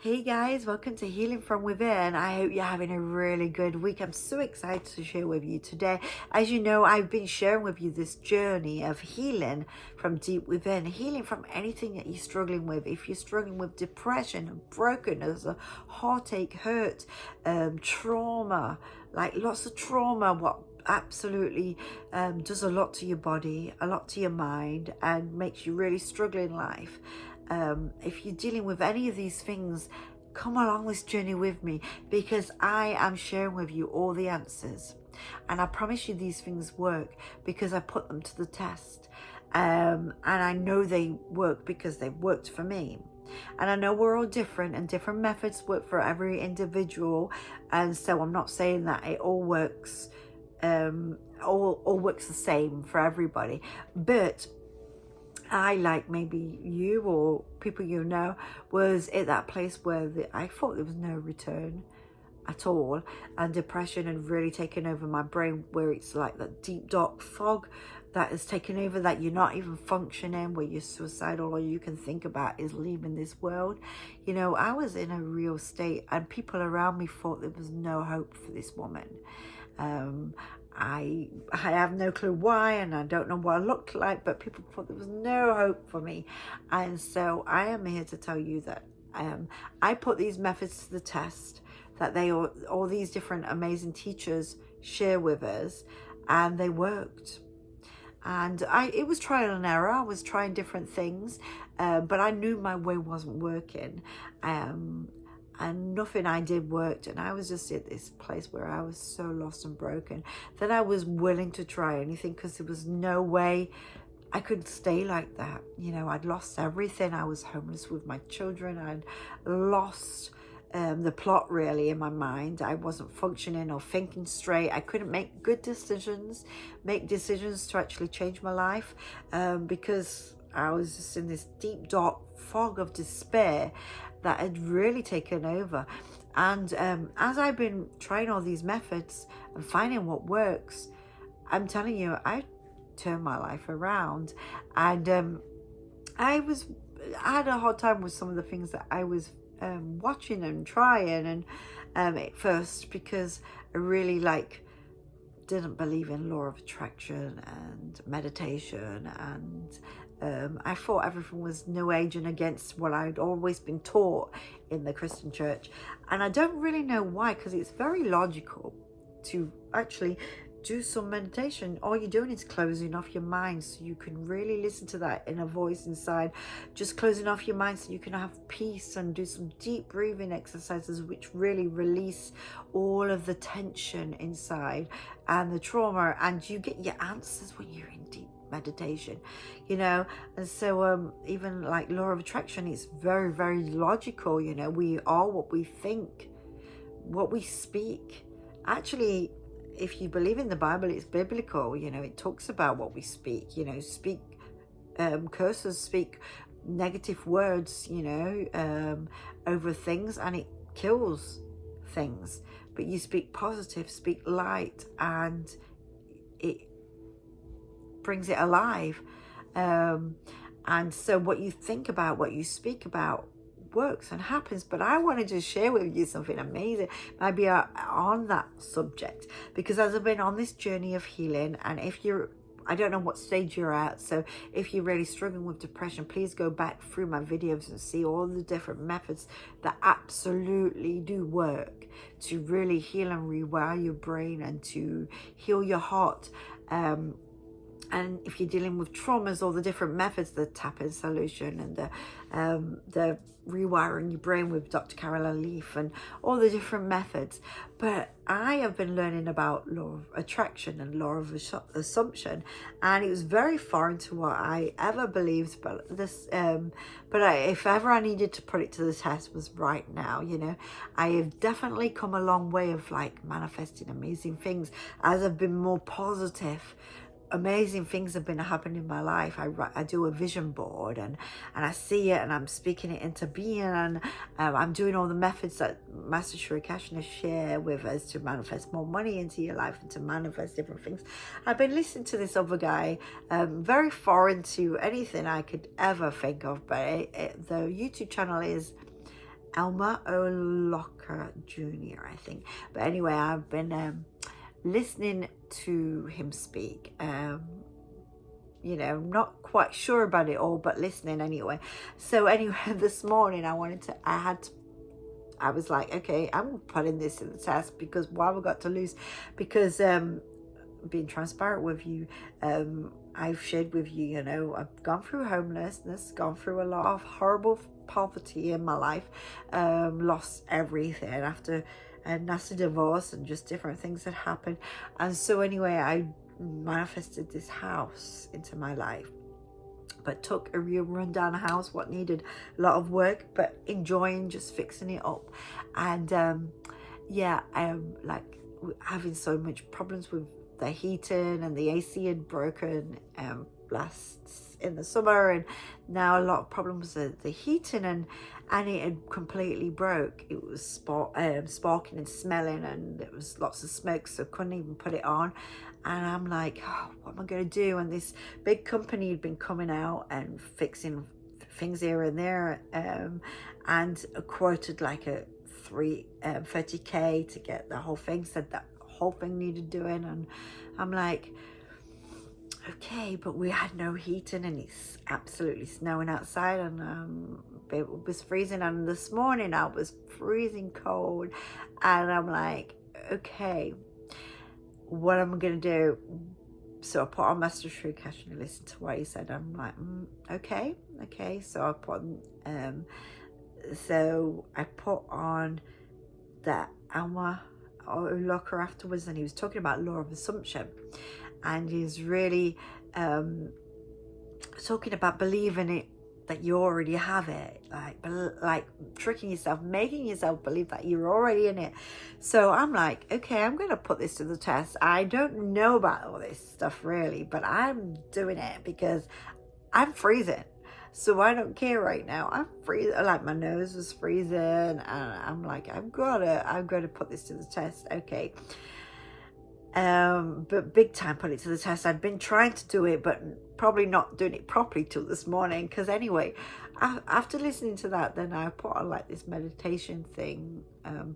Hey guys, welcome to Healing from Within. I hope you're having a really good week. I'm so excited to share with you today. As you know, I've been sharing with you this journey of healing from deep within, healing from anything that you're struggling with. If you're struggling with depression, brokenness, heartache, hurt, trauma, like lots of trauma, what absolutely does a lot to your body, a lot to your mind, and makes you really struggle in life. If you're dealing with any of these things, come along this journey with me, because I am sharing with you all the answers. And I promise you these things work because I put them to the test. And I know they work because they've worked for me. And I know we're all different and different methods work for every individual. And so I'm not saying that it all works, all works the same for everybody. But I, like maybe you or people you know, was at that place where I thought there was no return at all, and depression had really taken over my brain, where it's like that deep dark fog that has taken over, that you're not even functioning, where you're suicidal, all you can think about is leaving this world. You know, I was in a real state, and people around me thought there was no hope for this woman. I have no clue why, and I don't know what I looked like, but people thought there was no hope for me. And so I am here to tell you that I put these methods to the test, that all these different amazing teachers share with us, and they worked. And it was trial and error. I was trying different things, but I knew my way wasn't working. And nothing I did worked, and I was just at this place where I was so lost and broken that I was willing to try anything, because there was no way I could stay like that. You know, I'd lost everything. I was homeless with my children. I'd lost the plot really in my mind. I wasn't functioning or thinking straight. I couldn't make good decisions, make decisions to actually change my life, because I was just in this deep dark fog of despair that had really taken over. And as I've been trying all these methods and finding what works, I'm telling you, I turned my life around. And I had a hard time with some of the things that I was watching and trying, and at first, because I really didn't believe in law of attraction and meditation, and I thought everything was new age and against what I'd always been taught in the Christian church. And I don't really know why, because it's very logical to actually do some meditation. All you're doing is closing off your mind, so you can really listen to that inner voice inside. Just closing off your mind so you can have peace, and do some deep breathing exercises which really release all of the tension inside and the trauma, and you get your answers when you're in deep meditation, you know. And so even like law of attraction, it's very, very logical. You know, we are what we think, what we speak. Actually, if you believe in the Bible, it's biblical. You know, it talks about what we speak. You know, speak curses, speak negative words, you know, over things, and it kills things. But you speak positive, speak light, and it brings it alive. And so what you think about, what you speak about, works and happens. But I wanted to share with you something amazing, maybe on that subject, because as I've been on this journey of healing, and I don't know what stage you're at, so if you're really struggling with depression, please go back through my videos and see all the different methods that absolutely do work to really heal and rewire your brain, and to heal your heart. And if you're dealing with traumas, all the different methods, the tapping solution, and the rewiring your brain with Dr. Caroline Leaf, and all the different methods. But I have been learning about law of attraction and law of assumption, and it was very foreign to what I ever believed. But if ever I needed to put it to the test, was right now. You know, I have definitely come a long way of manifesting amazing things as I've been more positive. Amazing things have been happening in my life. I do a vision board, and I see it, and I'm speaking it into being, and I'm doing all the methods that Master Shri Kashna share with us to manifest more money into your life and to manifest different things. I've been listening to this other guy, very foreign to anything I could ever think of, but the YouTube channel is Elmer O'Locker Jr., I think. But anyway, I've been listening to him speak. You know, not quite sure about it all, but listening anyway. So anyway, this morning I was like, okay, I'm putting this to the test, because what have I got to lose? Because being transparent with you, I've shared with you, you know, I've gone through homelessness, gone through a lot of horrible poverty in my life, lost everything after a nasty divorce and just different things that happened. And so anyway, I manifested this house into my life, but took a real rundown house, what needed a lot of work, but enjoying just fixing it up. And yeah, like having so much problems with the heating, and the AC had broken last in the summer, and now a lot of problems with the heating, and it had completely broke. It was sparking and smelling, and there was lots of smoke, so couldn't even put it on. And I'm like, oh, what am I going to do? And this big company had been coming out and fixing things here and there, and quoted like a 30K to get the whole thing, said that whole thing needed doing. And I'm like, okay, but we had no heating, and it's absolutely snowing outside, and it was freezing. And this morning I was freezing cold, and I'm like, okay, what am I gonna do? So I put on Master True Cash and listened to what he said. I'm like, okay. So I put on that Elmer O'Locker afterwards, and he was talking about law of assumption, and he's really talking about believing it, that you already have it, like tricking yourself, making yourself believe that you're already in it. So I'm like, okay, I'm going to put this to the test. I don't know about all this stuff really, but I'm doing it because I'm freezing. So I don't care right now. I'm freezing, like my nose was freezing, and I'm like, I've got to put this to the test. Okay. But big time put it to the test. I'd been trying to do it, but probably not doing it properly till this morning. Because anyway, after listening to that, then I put on like this meditation thing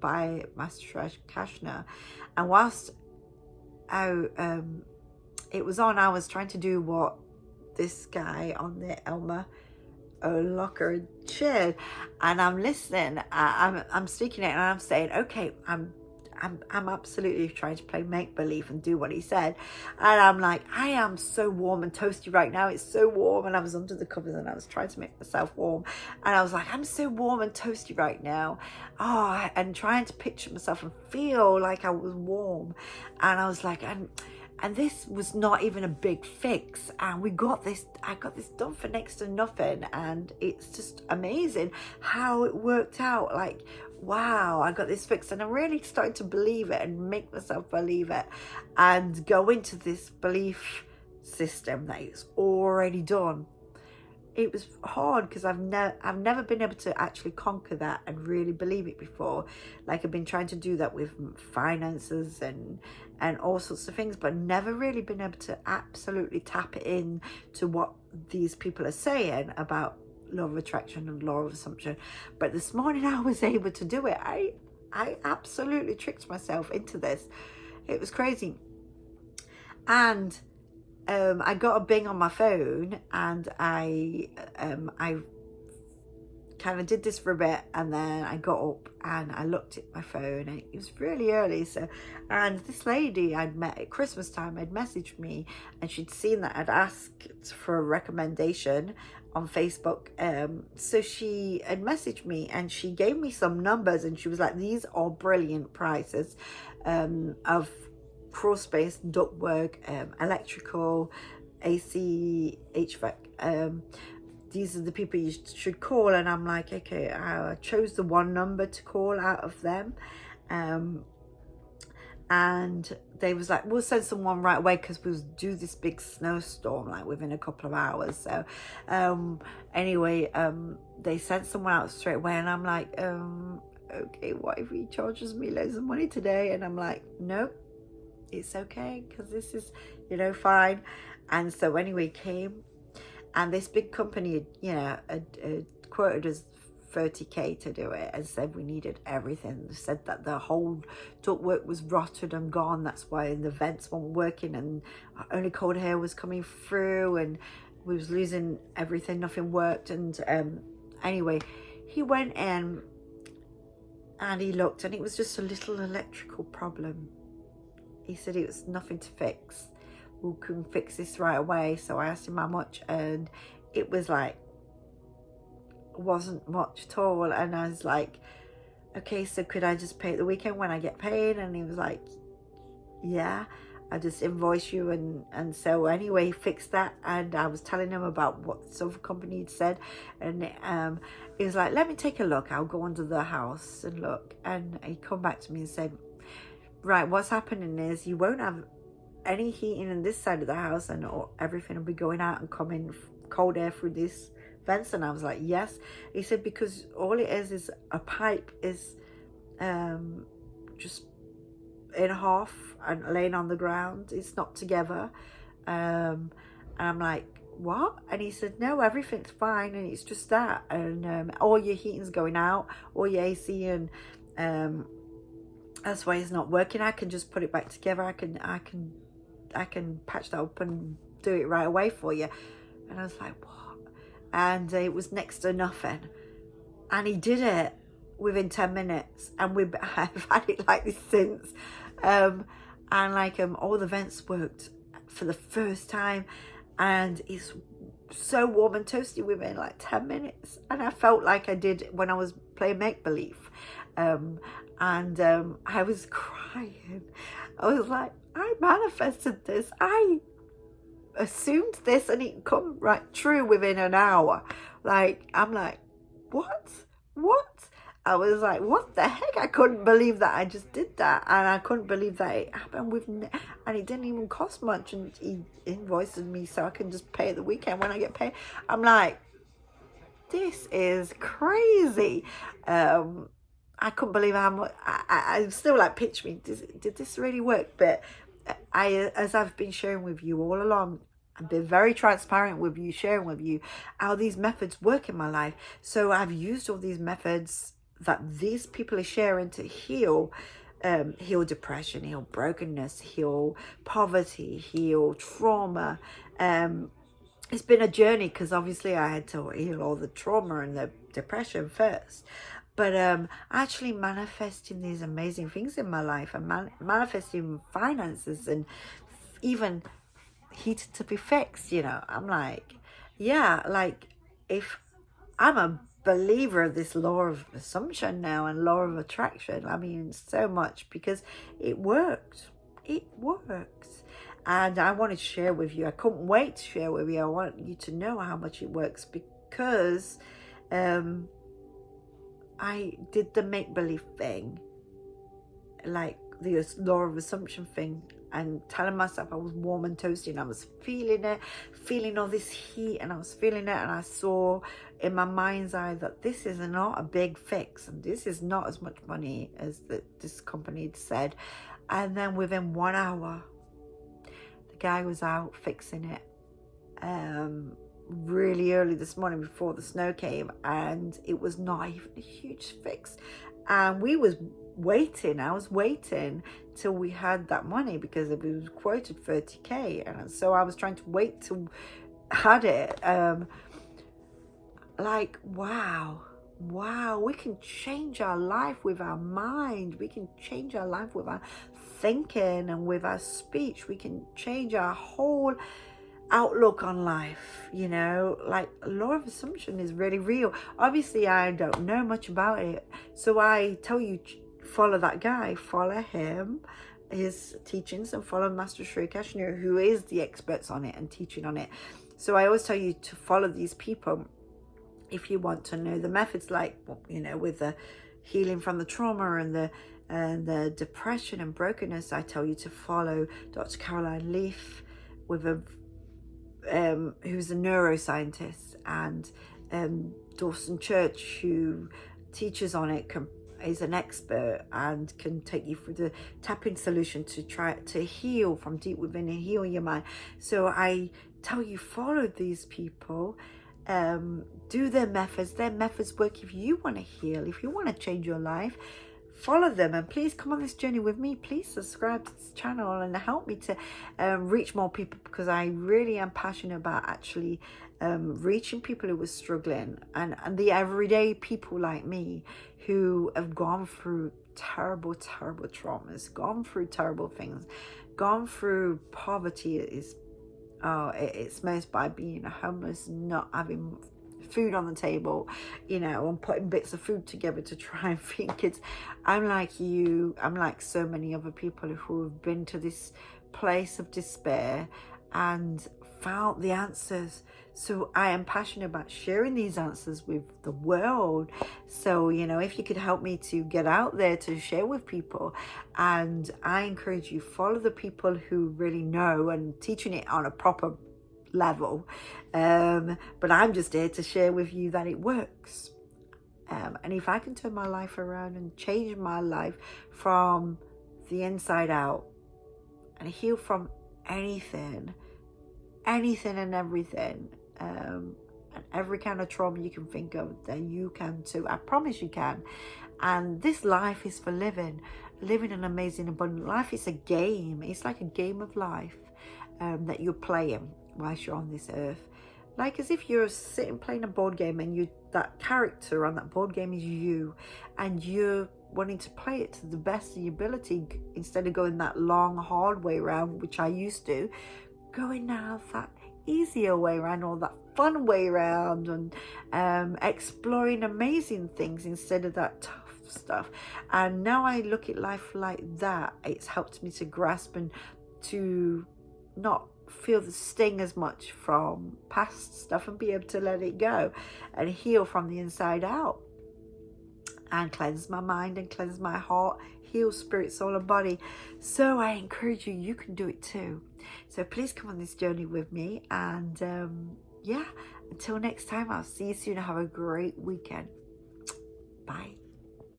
by Master Kashna, and whilst it was on, I was trying to do what this guy on the Elmer O'Locker shared, and I'm listening. I'm speaking it, and I'm saying, okay, I'm absolutely trying to play make-believe and do what he said. And I'm like, I am so warm and toasty right now. It's so warm. And I was under the covers, and I was trying to make myself warm. And I was like, I'm so warm and toasty right now. Oh, and trying to picture myself and feel like I was warm. And I was like, and this was not even a big fix, and I got this done for next to nothing. And it's just amazing how it worked out. Like, wow, I got this fixed, and I'm really starting to believe it and make myself believe it and go into this belief system that it's already done. It was hard because I've never been able to actually conquer that and really believe it before. Like, I've been trying to do that with finances and all sorts of things, but never really been able to absolutely tap it in to what these people are saying about law of attraction and law of assumption. But this morning I was able to do it. I absolutely tricked myself into this. It was crazy. And I got a bing on my phone, and I kind of did this for a bit, and then I got up and I looked at my phone, and it was really early. And this lady I'd met at Christmas time had messaged me, and she'd seen that I'd asked for a recommendation on Facebook. So she had messaged me, and she gave me some numbers, and she was like, these are brilliant prices of crawl space, ductwork, electrical, AC, HVAC. These are the people you should call. And I'm like, okay, I chose the one number to call out of them. And they was like, we'll send someone right away, because we'll do this big snowstorm like within a couple of hours. So anyway, they sent someone out straight away, and I'm like, okay, what if he charges me loads of money today? And I'm like, nope, it's okay, because this is, fine. And so anyway, came, and this big company, had quoted us 30k to do it, and said we needed everything. They said that the whole ductwork was rotted and gone. That's why the vents weren't working, and only cold air was coming through, and we was losing everything. Nothing worked. And anyway, he went in and he looked, and it was just a little electrical problem. He said it was nothing to fix. We couldn't fix this right away. So I asked him how much, and it was like, wasn't much at all. And I was like, okay, so could I just pay it the weekend when I get paid? And he was like, yeah, I just invoice you. And so anyway, he fixed that, and I was telling him about what the sofa company had said, and he was like, let me take a look, I'll go under the house and look. And he come back to me and said, right, what's happening is you won't have any heating in this side of the house, and everything will be going out and coming cold air through this vents. And I was like, yes. He said, because all it is a pipe is just in half and laying on the ground. It's not together. And I'm like, what? And he said, no, everything's fine, and it's just that, and all your heating's going out, all your AC, and that's why it's not working. I can just put it back together. I can patch that up and do it right away for you. And I was like, what? And it was next to nothing. And he did it within 10 minutes. And I've had it like this since. And like all the vents worked for the first time. And it's so warm and toasty within like 10 minutes. And I felt like I did when I was playing make-believe. And I was crying. I was like, I manifested this. I assumed this, and it come right true within an hour. Like, I'm like, what? I was like, what the heck? I couldn't believe that I just did that, and I couldn't believe that it happened and it didn't even cost much, and he invoiced me so I can just pay it the weekend when I get paid. I'm like, this is crazy. I couldn't believe how much. I'm still like, pitch me, did this really work? But as I've been sharing with you all along, I've been very transparent with you, sharing with you how these methods work in my life. So I've used all these methods that these people are sharing to heal depression, heal brokenness, heal poverty, heal trauma. It's been a journey, because obviously I had to heal all the trauma and the depression first. But actually manifesting these amazing things in my life, and manifesting finances, and even heated to be fixed, I'm like, yeah, like, if I'm a believer of this law of assumption now, and law of attraction, I mean, so much, because it works. And I wanted to share with you. I couldn't wait to share with you. I want you to know how much it works, because I did the make-believe thing, like the law of assumption thing, and telling myself I was warm and toasty, and I was feeling all this heat, and I was feeling it, and I saw in my mind's eye that this is not a big fix, and this is not as much money as this company had said. And then within 1 hour, the guy was out fixing it. Really early this morning before the snow came, and it was not even a huge fix. And I was waiting till we had that money, because it was quoted 30k, and so I was trying to wait till I had it. Like, wow, we can change our life with our mind. We can change our life with our thinking and with our speech. We can change our whole outlook on life, like law of assumption is really real. Obviously I don't know much about it, so I tell you, follow that guy, follow him, his teachings, and follow Master Sri Kashmir, who is the experts on it and teaching on it. So I always tell you to follow these people if you want to know the methods, like, with the healing from the trauma and the depression and brokenness. I tell you to follow Dr. Caroline Leaf, with who's a neuroscientist, and Dawson Church, who teaches on it, is an expert and can take you through the tapping solution to try to heal from deep within and heal your mind. So I tell you, follow these people, do their methods. Their methods work. If you want to heal, if you want to change your life, follow them, and please come on this journey with me. Please subscribe to this channel and help me to reach more people, because I really am passionate about actually reaching people who are struggling, and the everyday people like me who have gone through terrible traumas, gone through terrible things, gone through poverty. It's most by being homeless, not having food on the table, you know, and putting bits of food together to try and feed kids. I'm like you, I'm like so many other people who have been to this place of despair and found the answers. So I am passionate about sharing these answers with the world. So, you know, if you could help me to get out there to share with people, and I encourage you, follow the people who really know and teaching it on a proper level, but I'm just here to share with you that it works, and if I can turn my life around and change my life from the inside out and heal from anything and everything, and every kind of trauma you can think of, then you can too. I promise you can. And this life is for living an amazing, abundant life. It's a game. It's like a game of life that you're playing whilst you're on this earth, like as if you're sitting playing a board game, and that character on that board game is you, and you're wanting to play it to the best of your ability, instead of going that long hard way around, which I used to, going now that easier way around, or that fun way around, and exploring amazing things instead of that tough stuff. And now I look at life like that. It's helped me to grasp and to not feel the sting as much from past stuff, and be able to let it go and heal from the inside out, and cleanse my mind and cleanse my heart, heal spirit, soul and body. So I encourage you, you can do it too. So please come on this journey with me, and yeah, until next time, I'll see you soon. Have a great weekend. Bye.